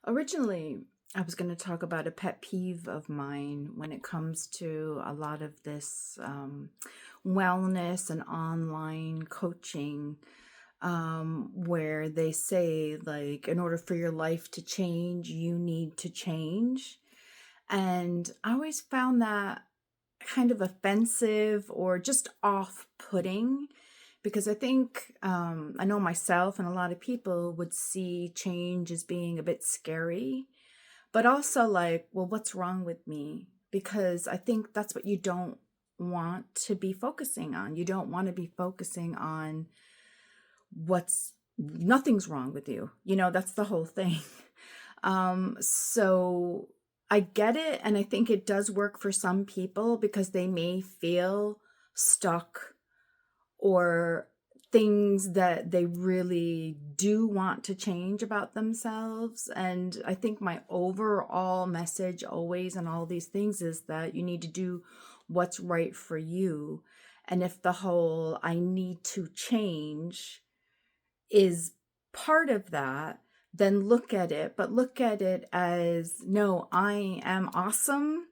Originally, I was going to talk about a pet peeve of mine when it comes to a lot of this wellness and online coaching, where they say, like, in order for your life to change, you need to change. And I always found that kind of offensive or just off putting because I think I know myself and a lot of people would see change as being a bit scary, but also like, well, what's wrong with me? Because I think that's what you don't want to be focusing on. You don't want to be focusing on what's nothing's wrong with you. That's the whole thing. So I get it, and I think it does work for some people because they may feel stuck or things that they really do want to change about themselves. And I think my overall message always in all these things is that you need to do what's right for you. And if the whole I need to change is part of that, then look at it as no, I am awesome,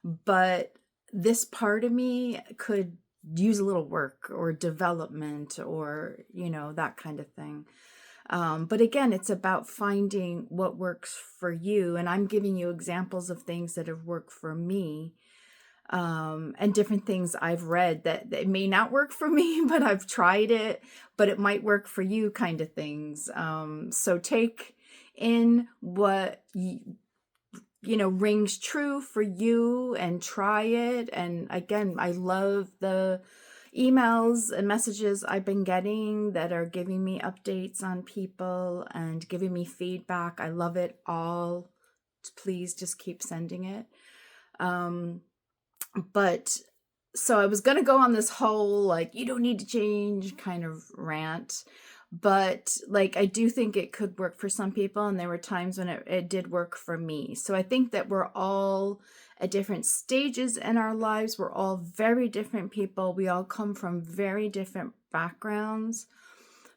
but this part of me could use a little work or development or, that kind of thing. But again, it's about finding what works for you. And I'm giving you examples of things that have worked for me, and different things I've read that it may not work for me, but I've tried it, but it might work for you kind of things. So take in what rings true for you and try it. And again, I love the emails and messages I've been getting that are giving me updates on people and giving me feedback. I love it all. Please just keep sending it. But so I was going to go on this whole, like, you don't need to change kind of rant. But like, I do think it could work for some people. And there were times when it did work for me. So I think that we're all at different stages in our lives. We're all very different people. We all come from very different backgrounds.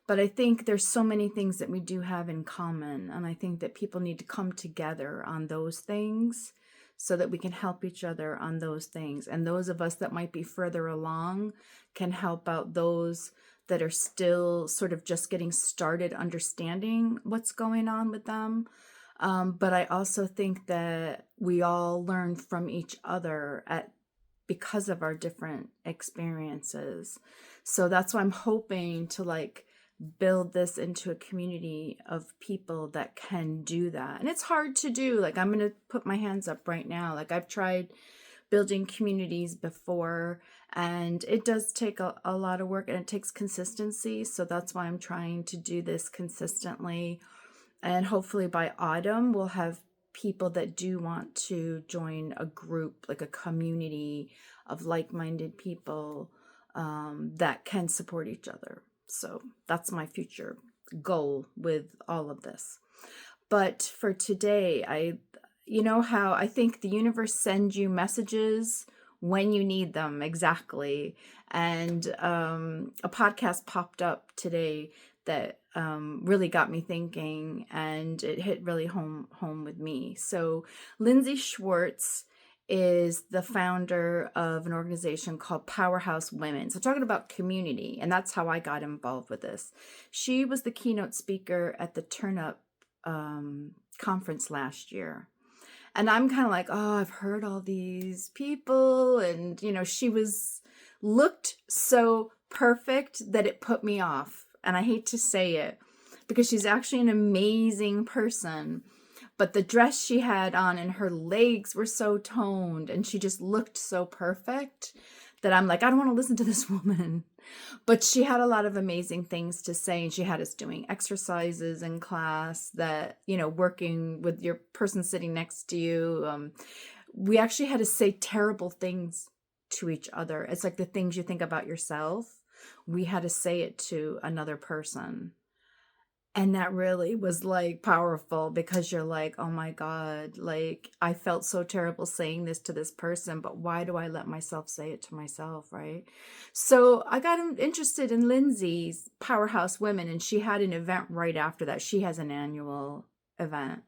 But I think there's so many things that we do have in common. And I think that people need to come together on those things so that we can help each other on those things. And those of us that might be further along can help out those that are still sort of just getting started understanding what's going on with them. But I also think that we all learn from each other because of our different experiences. So that's why I'm hoping to like build this into a community of people that can do that. And it's hard to do. Like, I'm going to put my hands up right now. Like, I've tried building communities before, and it does take a lot of work, and it takes consistency. So that's why I'm trying to do this consistently. And hopefully by autumn, we'll have people that do want to join a group, like a community of like-minded people that can support each other. So that's my future goal with all of this. But for today, you know how I think the universe sends you messages when you need them, exactly. And a podcast popped up today that really got me thinking, and it hit really home with me. So Lindsey Schwartz is the founder of an organization called Powerhouse Women. So talking about community, and that's how I got involved with this. She was the keynote speaker at the Turn Up conference last year. And I'm kind of like, oh, I've heard all these people. And, she looked so perfect that it put me off. And I hate to say it because she's actually an amazing person. But the dress she had on and her legs were so toned and she just looked so perfect that I'm like, I don't want to listen to this woman. But she had a lot of amazing things to say. And she had us doing exercises in class that, working with your person sitting next to you. We actually had to say terrible things to each other. It's like the things you think about yourself. We had to say it to another person. And that really was like powerful because you're like, oh my God, like I felt so terrible saying this to this person, but why do I let myself say it to myself, right? So I got interested in Lindsey's Powerhouse Women, and she had an event right after that. She has an annual event.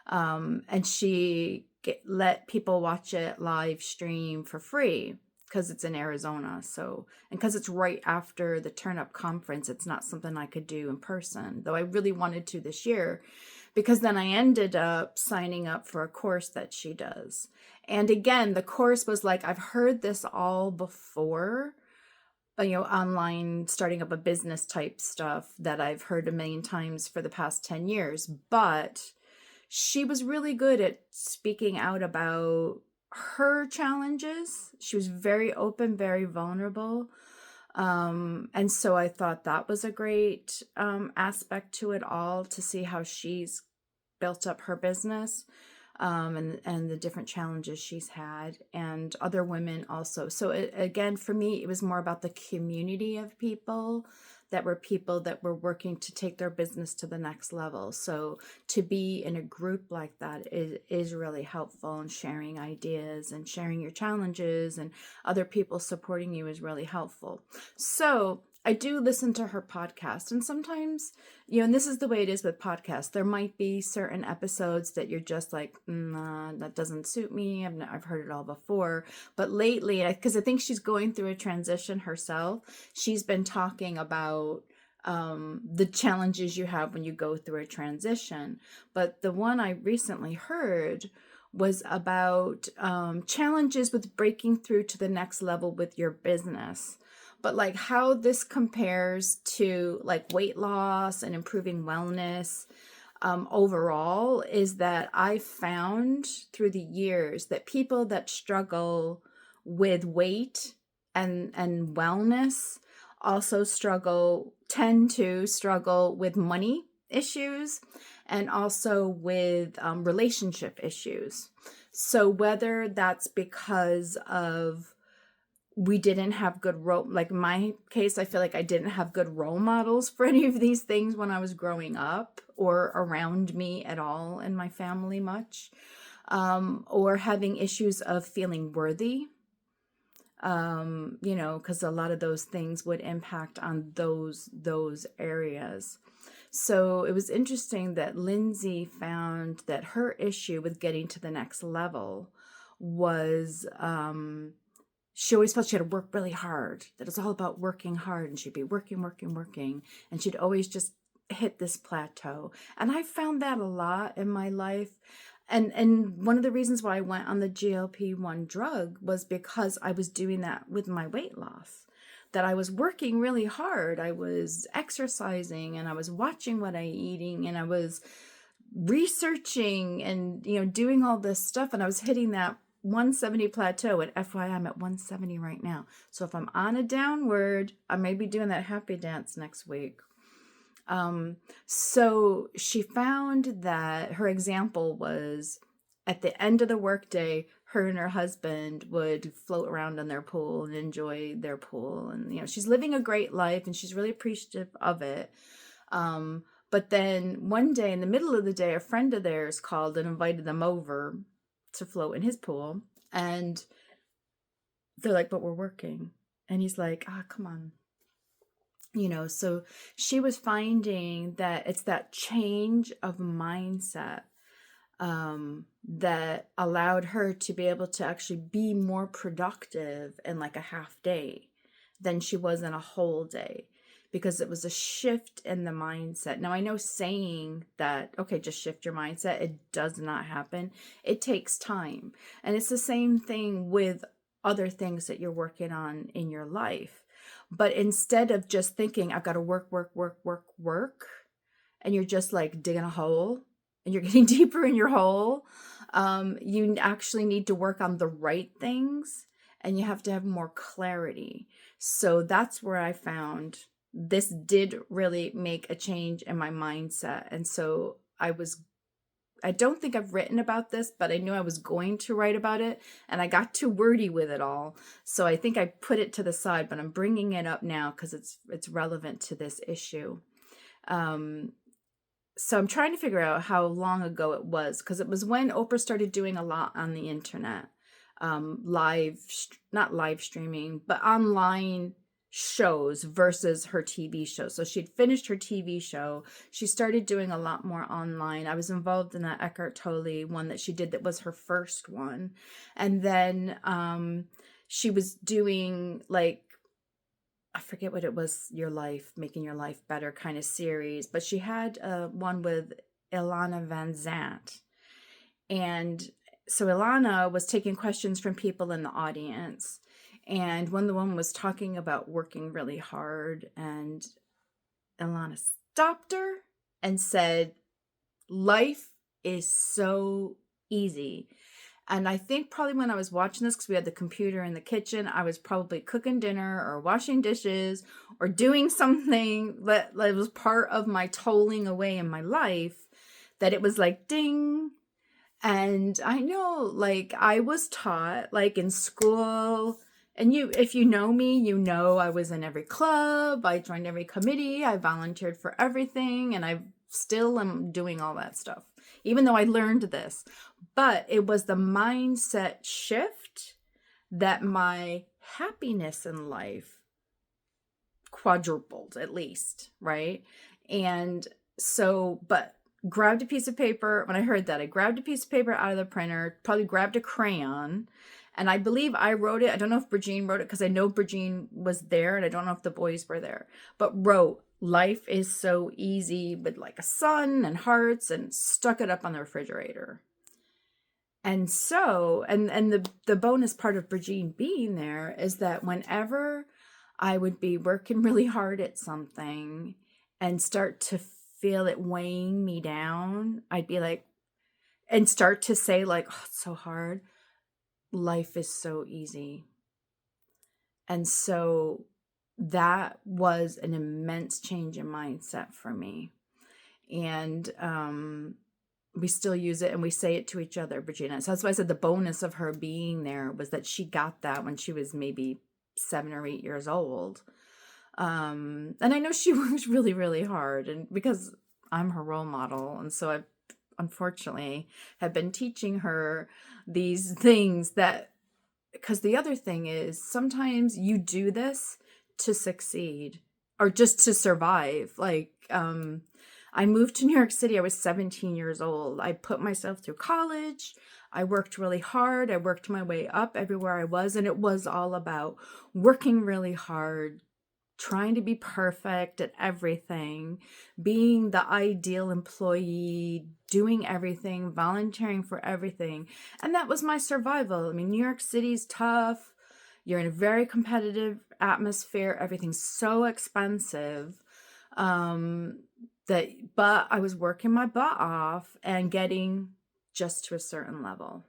And she let people watch it live stream for free because it's in Arizona. So, and because it's right after the Turn Up conference, it's not something I could do in person, though I really wanted to this year, because then I ended up signing up for a course that she does. And again, the course was like, I've heard this all before, online starting up a business type stuff that I've heard a million times for the past 10 years. But she was really good at speaking out about her challenges. She was very open, very vulnerable. And so I thought that was a great aspect to it all, to see how she's built up her business, and the different challenges she's had, and other women also. So again, for me, it was more about the community of people that were working to take their business to the next level. So to be in a group like that is really helpful, and sharing ideas and sharing your challenges and other people supporting you is really helpful. So I do listen to her podcast, and sometimes, and this is the way it is with podcasts, there might be certain episodes that you're just like, nah, that doesn't suit me. I've heard it all before. But lately, because I think she's going through a transition herself, she's been talking about the challenges you have when you go through a transition. But the one I recently heard was about challenges with breaking through to the next level with your business. But like how this compares to like weight loss and improving wellness overall, is that I found through the years that people that struggle with weight and wellness also tend to struggle with money issues, and also with relationship issues. So whether that's because of we didn't have good like in my case, I feel like I didn't have good role models for any of these things when I was growing up, or around me at all in my family much, or having issues of feeling worthy, because a lot of those things would impact on those areas. So it was interesting that Lindsey found that her issue with getting to the next level was, she always felt she had to work really hard, that it's all about working hard, and she'd be working, and she'd always just hit this plateau. And I found that a lot in my life. And one of the reasons why I went on the GLP-1 drug was because I was doing that with my weight loss, that I was working really hard. I was exercising, and I was watching what I eating, and I was researching and, doing all this stuff. And I was hitting that 170 plateau, and FYI, I'm at 170 right now. So if I'm on a downward, I may be doing that happy dance next week. So she found that her example was, at the end of the workday, her and her husband would float around in their pool and enjoy their pool. And, she's living a great life, and she's really appreciative of it. But then one day in the middle of the day, a friend of theirs called and invited them over to float in his pool. And they're like, but we're working. And he's like, come on. So she was finding that it's that change of mindset that allowed her to be able to actually be more productive in like a half day than she was in a whole day, because it was a shift in the mindset. Now, I know saying that, okay, just shift your mindset, it does not happen. It takes time. And it's the same thing with other things that you're working on in your life. But instead of just thinking, I've got to work, and you're just like digging a hole and you're getting deeper in your hole, you actually need to work on the right things, and you have to have more clarity. So that's where I found this did really make a change in my mindset. And so I don't think I've written about this, but I knew I was going to write about it, and I got too wordy with it all. So I think I put it to the side, but I'm bringing it up now because it's relevant to this issue. So I'm trying to figure out how long ago it was, because it was when Oprah started doing a lot on the internet, not live streaming, but online shows versus her TV show. So she'd finished her TV show. She started doing a lot more online. I was involved in that Eckhart Tolle one that she did that was her first one. And then she was doing like, I forget what it was, Your Life, Making Your Life Better kind of series. But she had one with Ilana Van Zant. And so Ilana was taking questions from people in the audience. And when the woman was talking about working really hard, and Ilana stopped her and said, life is so easy. And I think probably when I was watching this, because we had the computer in the kitchen, I was probably cooking dinner or washing dishes or doing something that was part of my tolling away in my life, that it was like, ding. And I know, like, I was taught, like, in school, and if you know me, you know I was in every club, I joined every committee, I volunteered for everything, and I still am doing all that stuff, even though I learned this. But it was the mindset shift that my happiness in life quadrupled, at least, right? And so, but grabbed a piece of paper. When I heard that, I grabbed a piece of paper out of the printer, probably grabbed a crayon, and I believe I wrote it. I don't know if Brigitte wrote it, because I know Brigitte was there, and I don't know if the boys were there, but wrote, life is so easy, with like a sun and hearts, and stuck it up on the refrigerator. And so, and the bonus part of Brigitte being there is that whenever I would be working really hard at something and start to feel it weighing me down, I'd be like, and start to say like, oh, it's so hard. Life is so easy. And so that was an immense change in mindset for me. And we still use it, and we say it to each other, Regina. So that's why I said the bonus of her being there was that she got that when she was maybe 7 or 8 years old. And I know she works really, really hard, and because I'm her role model. And so I unfortunately have been teaching her these things that, because the other thing is sometimes you do this to succeed or just to survive. Like, I moved to New York City. I was 17 years old. I put myself through college. I worked really hard. I worked my way up everywhere I was. And it was all about working really hard, trying to be perfect at everything, being the ideal employee, doing everything, volunteering for everything. And that was my survival. I mean, New York City's tough. You're in a very competitive atmosphere. Everything's so expensive. But I was working my butt off and getting just to a certain level.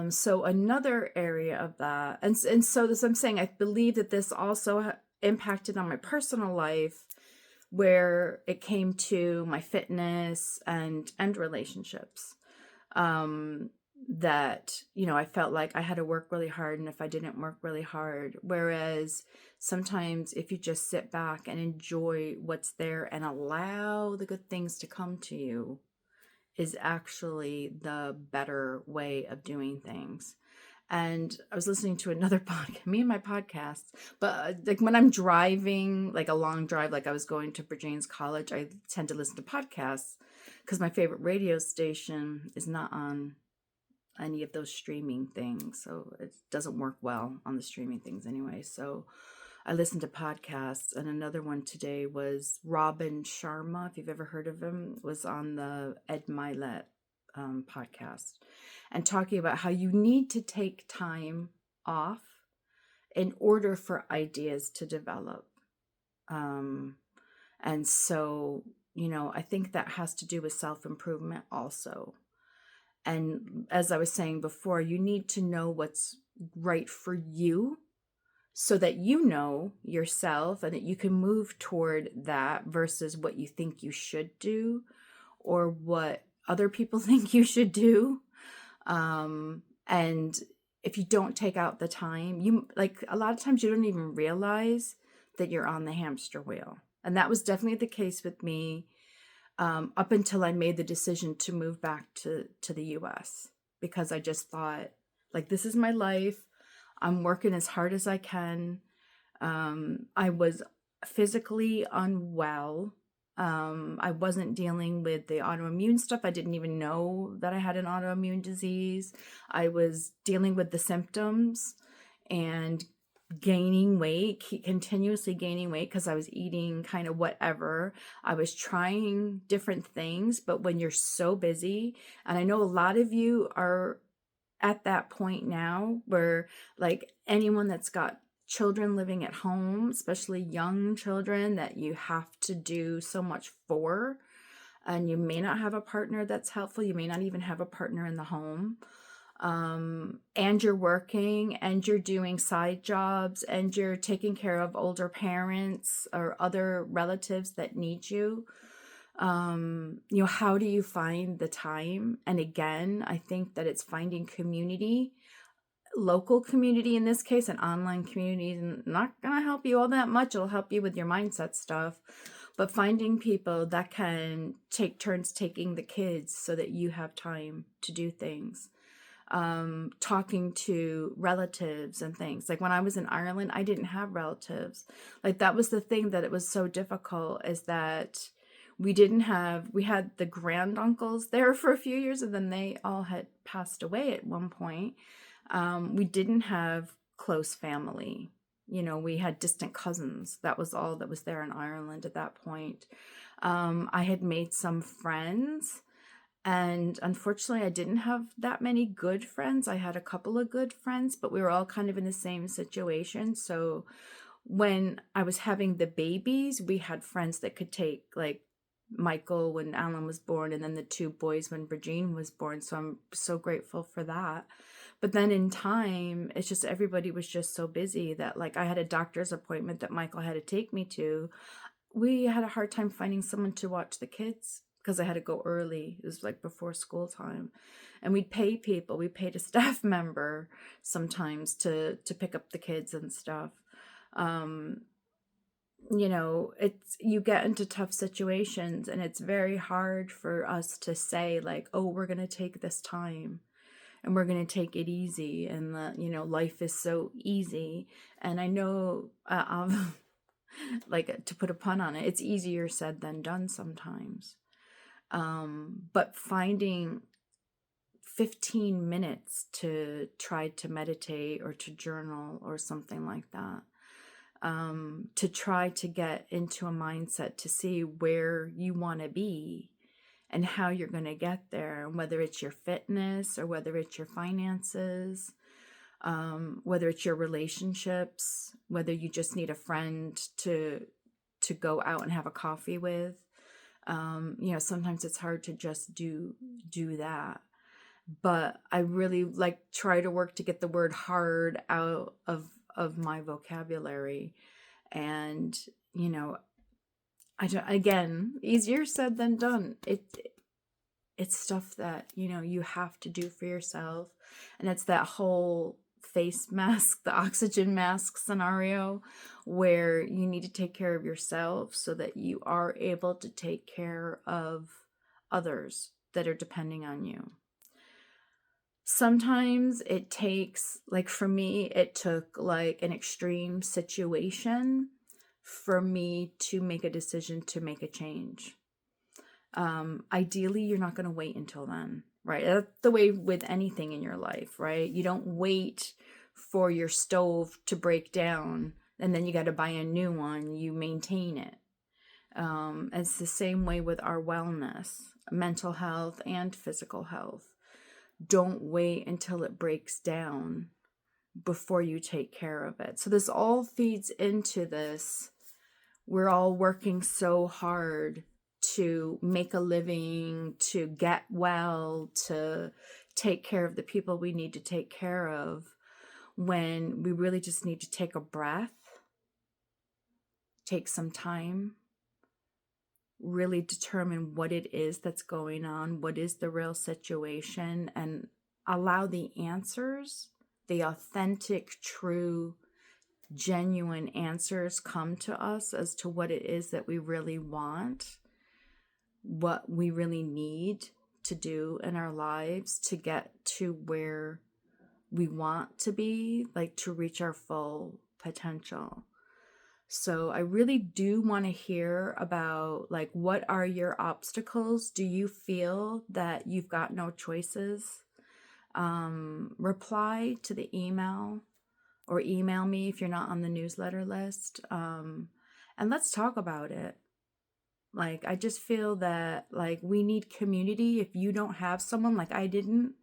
So another area of that, and so this, I'm saying, I believe that this also impacted on my personal life, where it came to my fitness and relationships. That, I felt like I had to work really hard, and if I didn't work really hard, whereas sometimes if you just sit back and enjoy what's there and allow the good things to come to you, is actually the better way of doing things. And I was listening to another podcast, me and my podcasts, but like when I'm driving, like a long drive, like I was going to Virginia's college, I tend to listen to podcasts because my favorite radio station is not on any of those streaming things. So it doesn't work well on the streaming things anyway. So I listened to podcasts, and another one today was Robin Sharma, if you've ever heard of him, was on the Ed Mylett podcast, and talking about how you need to take time off in order for ideas to develop. And so, I think that has to do with self-improvement also. And as I was saying before, you need to know what's right for you, so that you know yourself and that you can move toward that versus what you think you should do or what other people think you should do. And if you don't take out the time, a lot of times you don't even realize that you're on the hamster wheel. And that was definitely the case with me up until I made the decision to move back to the US, because I just thought, like, this is my life. I'm working as hard as I can. I was physically unwell. I wasn't dealing with the autoimmune stuff. I didn't even know that I had an autoimmune disease. I was dealing with the symptoms and gaining weight, continuously gaining weight because I was eating kind of whatever. I was trying different things, but when you're so busy, and I know a lot of you are at that point now where, like, anyone that's got children living at home, especially young children that you have to do so much for, and you may not have a partner that's helpful, you may not even have a partner in the home, and you're working and you're doing side jobs and you're taking care of older parents or other relatives that need you. How do you find the time? And again, I think that it's finding community, local community in this case, and online community is not going to help you all that much. It'll help you with your mindset stuff, but finding people that can take turns taking the kids so that you have time to do things. Talking to relatives and things. Like when I was in Ireland, I didn't have relatives. Like that was the thing that it was so difficult, is that we had the granduncles there for a few years, and then they all had passed away at one point. We didn't have close family. We had distant cousins. That was all that was there in Ireland at that point. I had made some friends, and unfortunately, I didn't have that many good friends. I had a couple of good friends, but we were all kind of in the same situation. So when I was having the babies, we had friends that could take, like, Michael when Alan was born, and then the two boys when Virginie was born. So I'm so grateful for that. But then in time, it's just everybody was just so busy that, like, I had a doctor's appointment that Michael had to take me to. We had a hard time finding someone to watch the kids because I had to go early. It was like before school time. And we'd pay people. We paid a staff member sometimes to pick up the kids and stuff. You get into tough situations, and it's very hard for us to say, like, oh, we're going to take this time and we're going to take it easy, and life is so easy. And I know, like, to put a pun on it, it's easier said than done sometimes. But finding 15 minutes to try to meditate or to journal or something like that, to try to get into a mindset to see where you want to be and how you're going to get there, whether it's your fitness or whether it's your finances, whether it's your relationships, whether you just need a friend to go out and have a coffee with. Sometimes it's hard to just do that. But I really try to work to get the word hard out of my vocabulary. And, again, easier said than done. It's stuff that, you have to do for yourself. And it's that whole face mask, the oxygen mask scenario, where you need to take care of yourself so that you are able to take care of others that are depending on you. Sometimes it takes, like for me, it took like an extreme situation for me to make a decision to make a change. Ideally, you're not going to wait until then, right? That's the way with anything in your life, right? You don't wait for your stove to break down and then you got to buy a new one. You maintain it. It's the same way with our wellness, mental health and physical health. Don't wait until it breaks down before you take care of it. So this all feeds into this. We're all working so hard to make a living, to get well, to take care of the people we need to take care of, when we really just need to take a breath, take some time, really determine what it is that's going on, what is the real situation, and allow the answers, the authentic, true, genuine answers come to us as to what it is that we really want, what we really need to do in our lives to get to where we want to be, like to reach our full potential. So I really do want to hear about, like, what are your obstacles? Do you feel that you've got no choices? Reply to the email or email me if you're not on the newsletter list. And let's talk about it. Like, I just feel that, like, we need community. If you don't have someone, like I didn't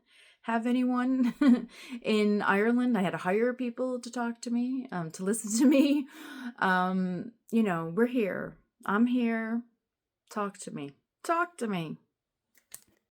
have anyone in Ireland, I had to hire people to talk to me, to listen to me. You know, we're here. I'm here. Talk to me. Talk to me.